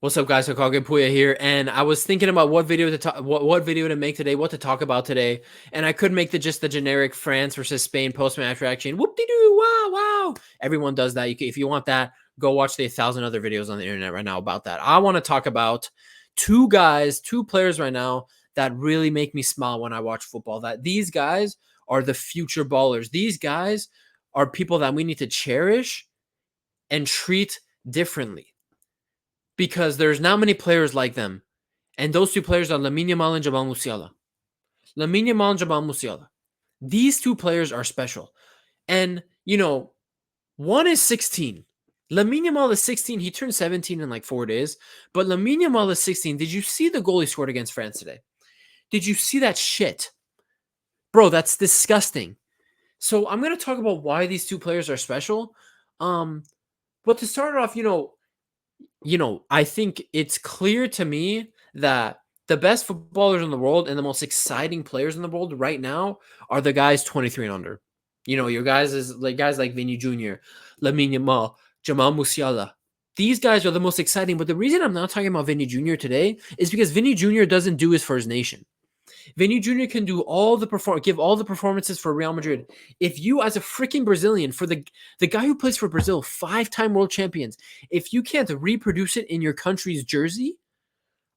What's up, guys? Hokage Puya here, and I was thinking about what video to talk, what video to make today, what to talk about today, and I could make just the generic France versus Spain post-match reaction. Whoop-de-doo, wow, wow. Everyone does that. If you want that, go watch the 1,000 other videos on the internet right now about that. I want to talk about two players right now that really make me smile when I watch football. That these guys are the future ballers. These guys are people that we need to cherish and treat differently, because there's not many players like them. And those two players are Lamine Yamal and Jamal Musiala. Lamine Yamal and Jamal Musiala. These two players are special. And, one is 16. Lamine Yamal is 16. He turned 17 in like 4 days. But Lamine Yamal is 16. Did you see the goal he scored against France today? Did you see that shit? Bro, that's disgusting. So I'm going to talk about why these two players are special. But to start off, I think it's clear to me that the best footballers in the world and the most exciting players in the world right now are the guys 23 and under. Your guys like Vinny Jr., Lamine Yamal, Jamal Musiala. These guys are the most exciting. But the reason I'm not talking about Vinny Jr. today is because Vinny Jr. doesn't do it for his nation. Vinny Jr. can do give all the performances for Real Madrid. If you, as a freaking Brazilian, for the guy who plays for Brazil, 5-time world champions, if you can't reproduce it in your country's jersey,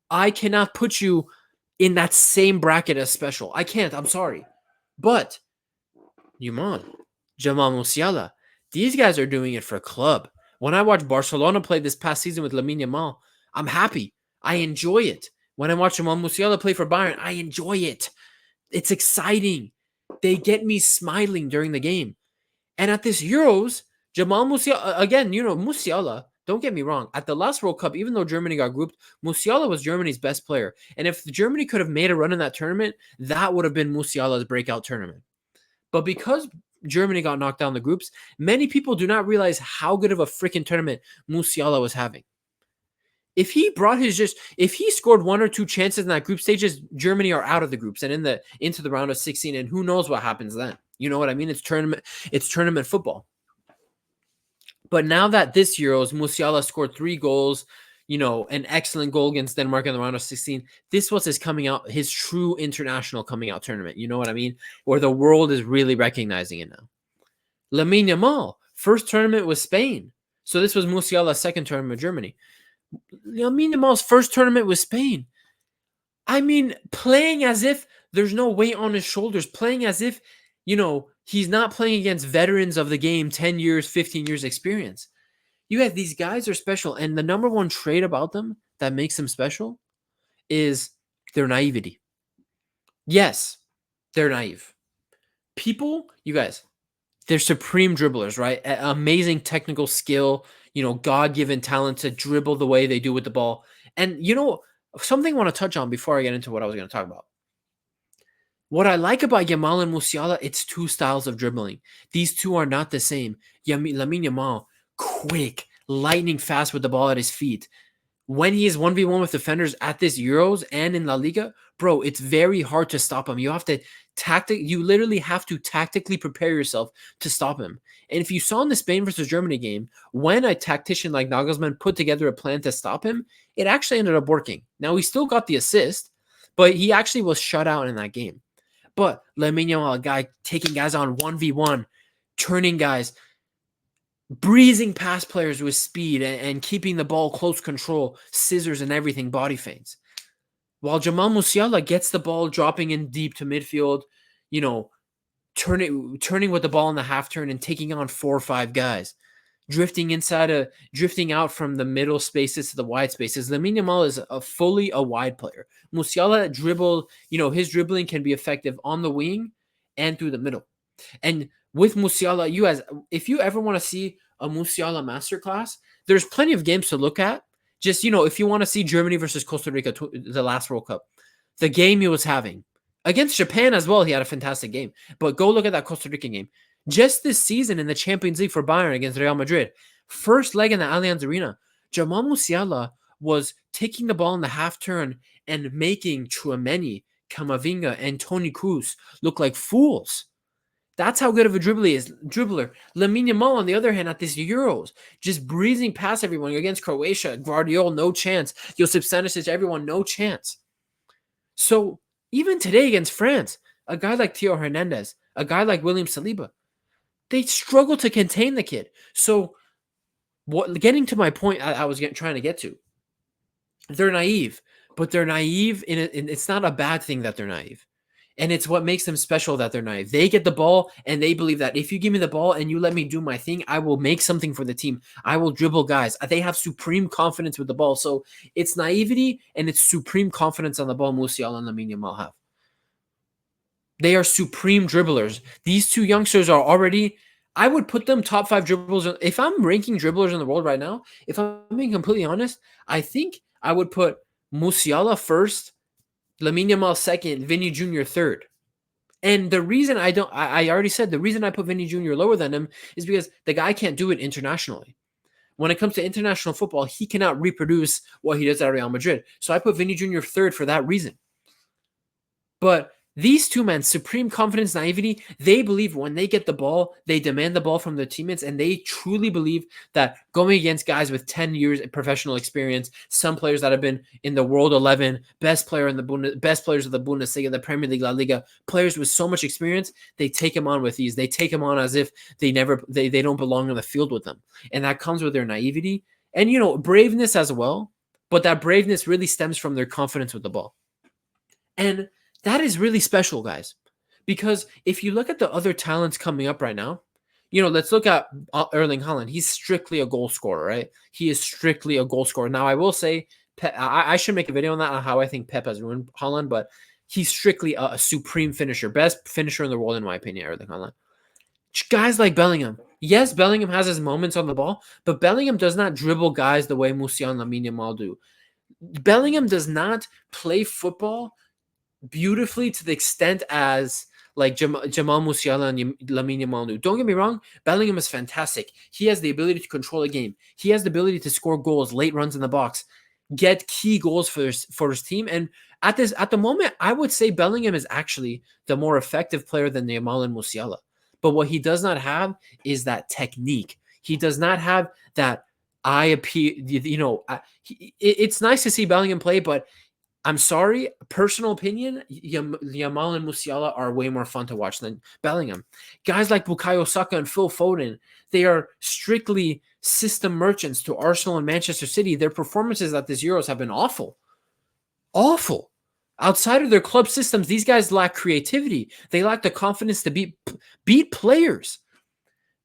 I cannot put you in that same bracket as special. I can't. I'm sorry. But Yamal, Jamal Musiala, these guys are doing it for a club. When I watch Barcelona play this past season with Lamine Yamal, I'm happy. I enjoy it. When I watch Jamal Musiala play for Bayern, I enjoy it. It's exciting. They get me smiling during the game. And at this Euros, Jamal Musiala, again, Musiala, don't get me wrong. At the last World Cup, even though Germany got grouped, Musiala was Germany's best player. And if Germany could have made a run in that tournament, that would have been Musiala's breakout tournament. But because Germany got knocked down the groups, many people do not realize how good of a freaking tournament Musiala was having. If he scored 1 or 2 chances in that group stages, Germany are out of the groups and into the round of 16, and who knows what happens then. You know what I mean? It's tournament football. But now that this Euros, Musiala scored 3 goals, an excellent goal against Denmark in the round of 16. This was his true international coming out tournament. You know what I mean? Where the world is really recognizing it now. Lamine Yamal, first tournament with Spain. So this was Musiala's second tournament with Germany. Lamine Yamal's first tournament with Spain. I mean, playing as if there's no weight on his shoulders, playing as if, he's not playing against veterans of the game, 10 years, 15 years experience. These guys are special, and the number one trait about them that makes them special is their naivety. Yes, they're naive. People, they're supreme dribblers, right? Amazing technical skill, God-given talent to dribble the way they do with the ball. And, something I want to touch on before I get into what I was going to talk about. What I like about Yamal and Musiala, it's two styles of dribbling. These two are not the same. Lamine Yamal, quick, lightning fast with the ball at his feet. When he is 1v1 with defenders at this Euros and in La Liga, bro, it's very hard to stop him. You literally have to tactically prepare yourself to stop him. And if you saw in the Spain versus Germany game, when a tactician like Nagelsmann put together a plan to stop him, it actually ended up working. Now, he still got the assist, but he actually was shut out in that game. But Lamine Yamal, a guy taking guys on 1v1, turning guys, breezing past players with speed and keeping the ball close control, scissors and everything, body feints. While Jamal Musiala gets the ball dropping in deep to midfield, turning with the ball in the half turn and taking on 4 or 5 guys, drifting out from the middle spaces to the wide spaces. Lamine Yamal is fully a wide player. Musiala his dribbling can be effective on the wing and through the middle. And with Musiala, if you ever want to see a Musiala masterclass, there's plenty of games to look at. Just, if you want to see Germany versus Costa Rica, the last World Cup, the game he was having against Japan as well, he had a fantastic game. But go look at that Costa Rican game. Just this season in the Champions League for Bayern against Real Madrid, first leg in the Allianz Arena, Jamal Musiala was taking the ball in the half turn and making Tchouaméni, Camavinga, and Toni Kroos look like fools. That's how good of a dribbler. Lamine Yamal, on the other hand, at this Euros, just breezing past everyone against Croatia, Guardiola, no chance. Josip Stanisic, everyone, no chance. So even today against France, a guy like Theo Hernandez, a guy like William Saliba, they struggle to contain the kid. So what? Getting to my point, I was trying to get to, they're naive, but they're naive in it's not a bad thing that they're naive. And it's what makes them special that they're naive. They get the ball and they believe that if you give me the ball and you let me do my thing, I will make something for the team. I will dribble guys. They have supreme confidence with the ball. So it's naivety and it's supreme confidence on the ball Musiala and Lamine Yamal have. They are supreme dribblers. These two youngsters are already, I would put them top 5 dribblers. If I'm ranking dribblers in the world right now, if I'm being completely honest, I think I would put Musiala first, Lamine Yamal second, Vinny Jr. third. And the reason I already said the reason I put Vinny Jr. lower than him is because the guy can't do it internationally. When it comes to international football, he cannot reproduce what he does at Real Madrid. So I put Vinny Jr. third for that reason. But these two men, supreme confidence, naivety, they believe when they get the ball, they demand the ball from their teammates, and they truly believe that going against guys with 10 years of professional experience, some players that have been in the World 11, best players of the Bundesliga, the Premier League, La Liga, players with so much experience, they take them on with ease. They take them on as if they don't belong on the field with them. And that comes with their naivety and, braveness as well. But that braveness really stems from their confidence with the ball. And that is really special, guys, because if you look at the other talents coming up right now, let's look at Erling Haaland. He's strictly a goal scorer, right? He is strictly a goal scorer. Now, I will say, I should make a video on that, on how I think Pep has ruined Haaland, but he's strictly a supreme finisher, best finisher in the world, in my opinion, Erling Haaland. Guys like Bellingham. Yes, Bellingham has his moments on the ball, but Bellingham does not dribble guys the way Musiala and Lamine Yamal do. Bellingham does not play football beautifully to the extent as like Jamal Musiala and Lamine Yamal do. Don't get me wrong, Bellingham is fantastic. He has the ability to control a game. He has the ability to score goals, late runs in the box, get key goals for his team. And at the moment, I would say Bellingham is actually the more effective player than Yamal and Musiala. But what he does not have is that technique. He does not have that eye appeal. It's nice to see Bellingham play, but I'm sorry, personal opinion, Yamal and Musiala are way more fun to watch than Bellingham. Guys like Bukayo Saka and Phil Foden, they are strictly system merchants to Arsenal and Manchester City. Their performances at this Euros have been awful. Awful. Outside of their club systems, these guys lack creativity. They lack the confidence to beat players.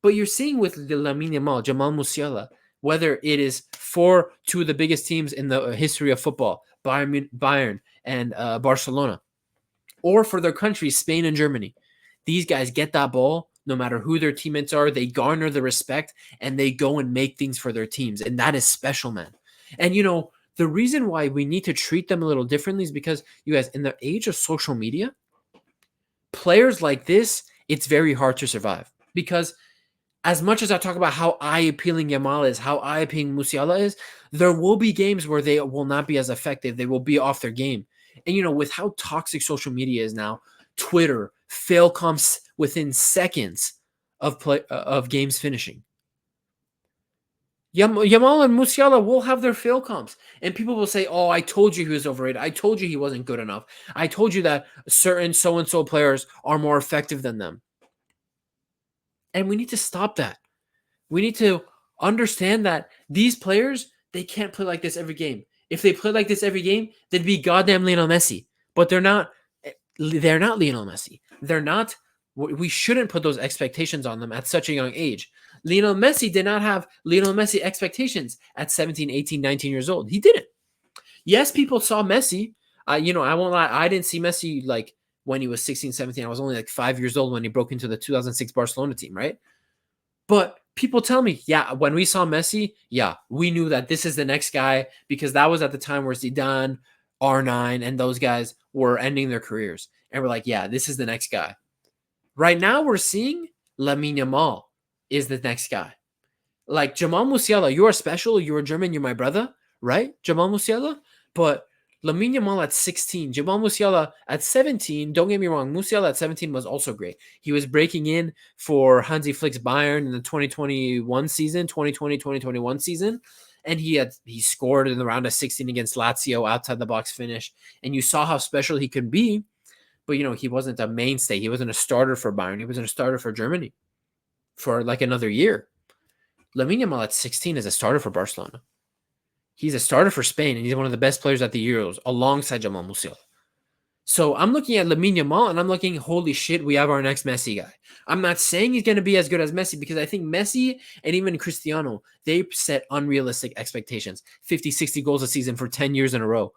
But you're seeing with Lamine Yamal, Jamal Musiala, whether it is for two of the biggest teams in the history of football, Bayern and Barcelona, or for their countries, Spain and Germany. These guys get that ball, no matter who their teammates are, they garner the respect, and they go and make things for their teams. And that is special, man. And, the reason why we need to treat them a little differently is because, you guys, in the age of social media, players like this, it's very hard to survive. Because as much as I talk about how eye-appealing Yamal is, how eye-appealing Musiala is, there will be games where they will not be as effective. They will be off their game. And, with how toxic social media is now, Twitter, fail comes within seconds of games finishing. Yamal and Musiala will have their fail comps. And people will say, oh, I told you he was overrated. I told you he wasn't good enough. I told you that certain so-and-so players are more effective than them. And we need to stop that. We need to understand that these players, they can't play like this every game. If they play like this every game, they'd be goddamn Lionel Messi. But they're not. They're not Lionel Messi. They're not. We shouldn't put those expectations on them at such a young age. Lionel Messi did not have Lionel Messi expectations at 17, 18, 19 years old. He didn't. Yes, people saw Messi. I won't lie. I didn't see Messi like when he was 16, 17. I was only like 5 years old when he broke into the 2006 Barcelona team, right? But people tell me, yeah, when we saw Messi, yeah, we knew that this is the next guy because that was at the time where Zidane, R9, and those guys were ending their careers. And we're like, yeah, this is the next guy. Right now, we're seeing Lamine Yamal is the next guy. Like Jamal Musiala, you are special. You are German. You're my brother, right? Jamal Musiala. But Lamine Yamal at 16, Jamal Musiala at 17. Don't get me wrong, Musiala at 17 was also great. He was breaking in for Hansi Flick's Bayern in the 2021 season, 2020-2021 season, and he scored in the round of 16 against Lazio, outside the box finish, and you saw how special he could be. But he wasn't a mainstay. He wasn't a starter for Bayern. He wasn't a starter for Germany for like another year. Lamine Yamal at 16 is a starter for Barcelona. He's a starter for Spain, and he's one of the best players at the Euros alongside Jamal Musiala. So I'm looking at Lamine Yamal, and I'm looking, holy shit, we have our next Messi guy. I'm not saying he's going to be as good as Messi, because I think Messi and even Cristiano, they set unrealistic expectations. 50, 60 goals a season for 10 years in a row.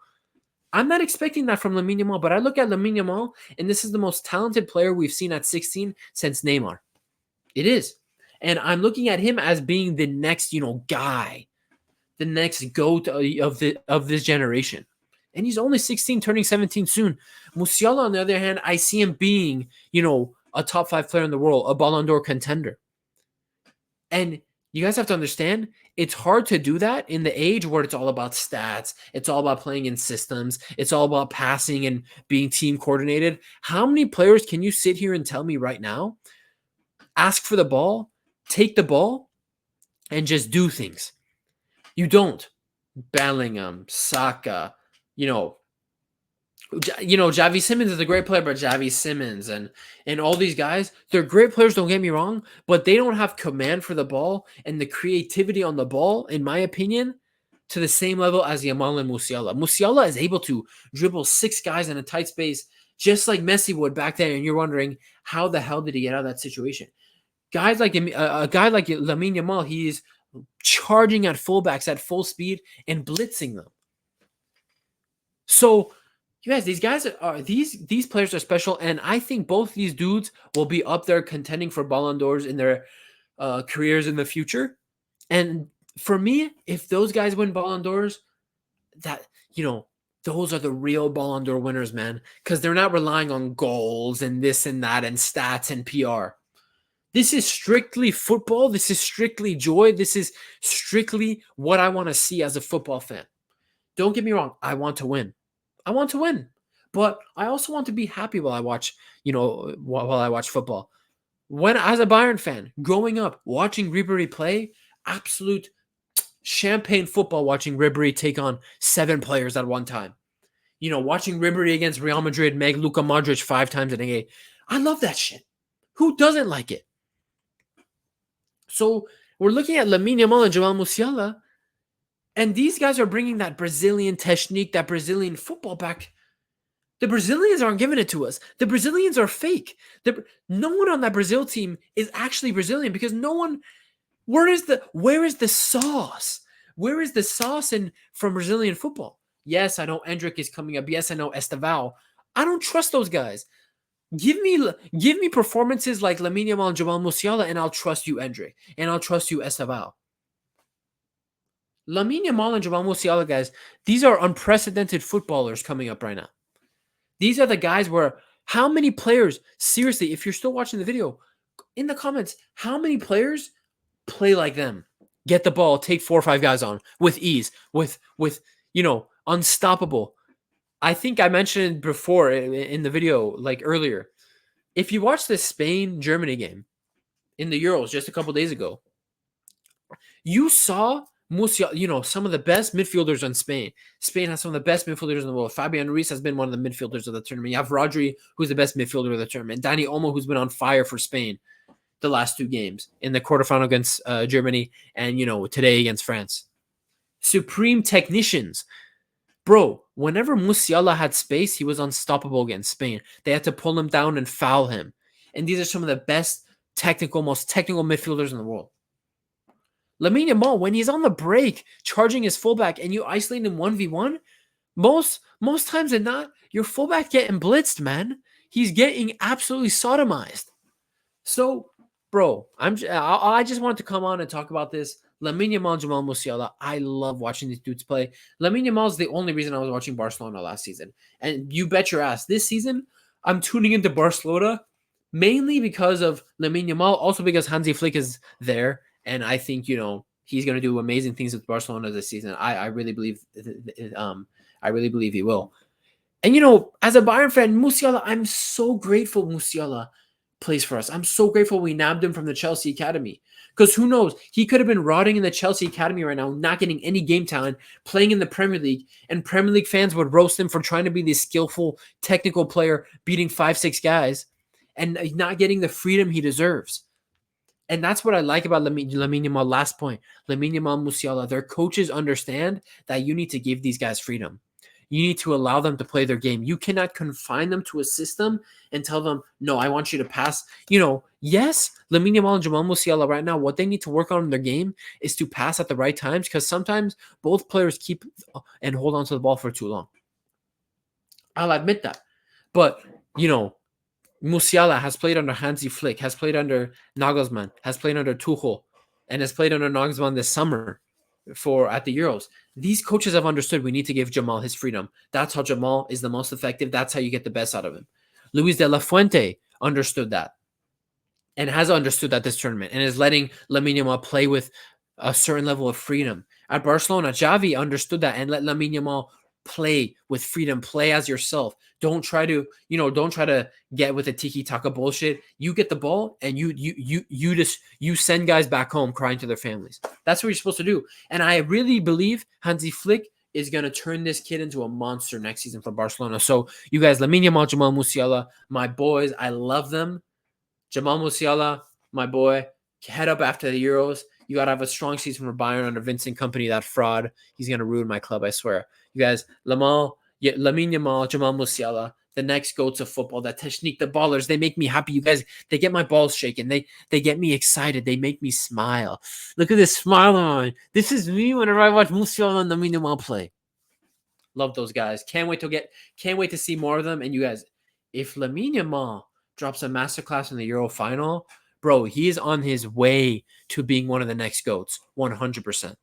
I'm not expecting that from Lamine Yamal, but I look at Lamine Yamal, and this is the most talented player we've seen at 16 since Neymar. It is. And I'm looking at him as being the next, guy, the next GOAT of this generation. And he's only 16, turning 17 soon. Musiala, on the other hand, I see him being, a top 5 player in the world, a Ballon d'Or contender. And you guys have to understand, it's hard to do that in the age where it's all about stats. It's all about playing in systems. It's all about passing and being team coordinated. How many players can you sit here and tell me right now, ask for the ball, take the ball, and just do things? You don't. Bellingham, Saka, Javi Simmons is a great player, but Javi Simmons and all these guys, they're great players, don't get me wrong, but they don't have command for the ball and the creativity on the ball, in my opinion, to the same level as Yamal and Musiala. Musiala is able to dribble 6 guys in a tight space, just like Messi would back then, and you're wondering, how the hell did he get out of that situation? Guys like a guy like Lamine Yamal, he's charging at fullbacks at full speed and blitzing them. So, you guys, these players are special, and I think both these dudes will be up there contending for Ballon d'Ors in their careers in the future. And for me, if those guys win Ballon d'Ors, those are the real Ballon d'Or winners, man, because they're not relying on goals and this and that and stats and PR. This is strictly football. This is strictly joy. This is strictly what I want to see as a football fan. Don't get me wrong. I want to win. But I also want to be happy while I watch, while I watch football. When, as a Bayern fan, growing up, watching Ribéry play, absolute champagne football, watching Ribéry take on 7 players at one time. Watching Ribéry against Real Madrid make Luka Modric 5 times in a game. I love that shit. Who doesn't like it? So we're looking at Lamine Yamal and Jamal Musiala, and these guys are bringing that Brazilian technique, that Brazilian football back. The Brazilians aren't giving it to us. The Brazilians are fake. No one on that Brazil team is actually Brazilian, because no one. Where is the sauce? Where is the sauce from Brazilian football? Yes, I know Endrick is coming up. Yes, I know Estevao. I don't trust those guys. Give me performances like Lamine Yamal and Jamal Musiala, and I'll trust you, Endrick, and I'll trust you, Estevao. Lamine Yamal and Jamal Musiala, guys, these are unprecedented footballers coming up right now. These are the guys where, how many players, seriously, if you're still watching the video, in the comments, how many players play like them? Get the ball, take 4 or 5 guys on with ease, with unstoppable. I think I mentioned before in the video, like earlier, if you watch the Spain-Germany game in the Euros just a couple days ago, you saw Musiala, some of the best midfielders in Spain. Spain has some of the best midfielders in the world. Fabian Ruiz has been one of the midfielders of the tournament. You have Rodri, who's the best midfielder of the tournament. Dani Olmo, who's been on fire for Spain the last 2 games in the quarterfinal against Germany and, today against France. Supreme technicians. Bro, whenever Musiala had space, he was unstoppable against Spain. They had to pull him down and foul him. And these are some of the best most technical midfielders in the world. Lamine Yamal, when he's on the break, charging his fullback, and you isolate him 1v1, most times than not, your fullback getting blitzed, man. He's getting absolutely sodomized. So, bro, I just wanted to come on and talk about this. Lamine Yamal and Jamal Musiala, I love watching these dudes play. Lamine Yamal is the only reason I was watching Barcelona last season. And you bet your ass, this season, I'm tuning into Barcelona mainly because of Lamine Yamal, also because Hansi Flick is there. And I think, he's going to do amazing things with Barcelona this season. I really believe I really believe he will. And as a Bayern fan, Musiala, I'm so grateful Musiala plays for us. I'm so grateful we nabbed him from the Chelsea Academy. Because who knows? He could have been rotting in the Chelsea Academy right now, not getting any game talent, playing in the Premier League, and Premier League fans would roast him for trying to be this skillful, technical player, beating 5-6 guys, and not getting the freedom he deserves. And that's what I like about Lamine Yamal. Last point, Lamine Yamal, Musiala, their coaches understand that you need to give these guys freedom. You need to allow them to play their game. You cannot confine them to a system and tell them, no, I want you to pass. Yes, Lamine Yamal and Jamal Musiala right now, what they need to work on in their game is to pass at the right times, because sometimes both players keep and hold on to the ball for too long. I'll admit that. But, Musiala has played under Hansi Flick, has played under Nagelsmann, has played under Tuchel, and has played under Nagelsmann this summer at the Euros. These coaches have understood we need to give Jamal his freedom. That's how Jamal is the most effective. That's how you get the best out of him. Luis de la Fuente understood that and has understood that this tournament and is letting Lamine Yamal play with a certain level of freedom. At Barcelona, Xavi understood that and let Lamine Yamal play with freedom, play as yourself. Don't try to get with the tiki-taka bullshit. You get the ball and you send guys back home crying to their families. That's what you're supposed to do. And I really believe Hansi Flick is going to turn this kid into a monster next season for Barcelona. So you guys, Lamine Yamal, Jamal Musiala, my boys, I love them. Jamal Musiala, my boy, head up after the Euros. You got to have a strong season for Bayern under Vincent Kompany, that fraud. He's going to ruin my club, I swear. You guys, Lamine Yamal, Jamal Musiala, the next goats of football, that technique, the ballers, they make me happy. You guys, they get my balls shaking. They get me excited. They make me smile. Look at this smile on. This is me whenever I watch Musiala and Lamine Yamal play. Love those guys. Can't wait to see more of them. And you guys, if Lamine Yamal drops a masterclass in the Euro final, bro, he is on his way to being one of the next GOATs. 100%.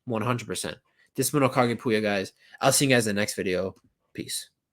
100%. This is Monokage Puya, guys. I'll see you guys in the next video. Peace.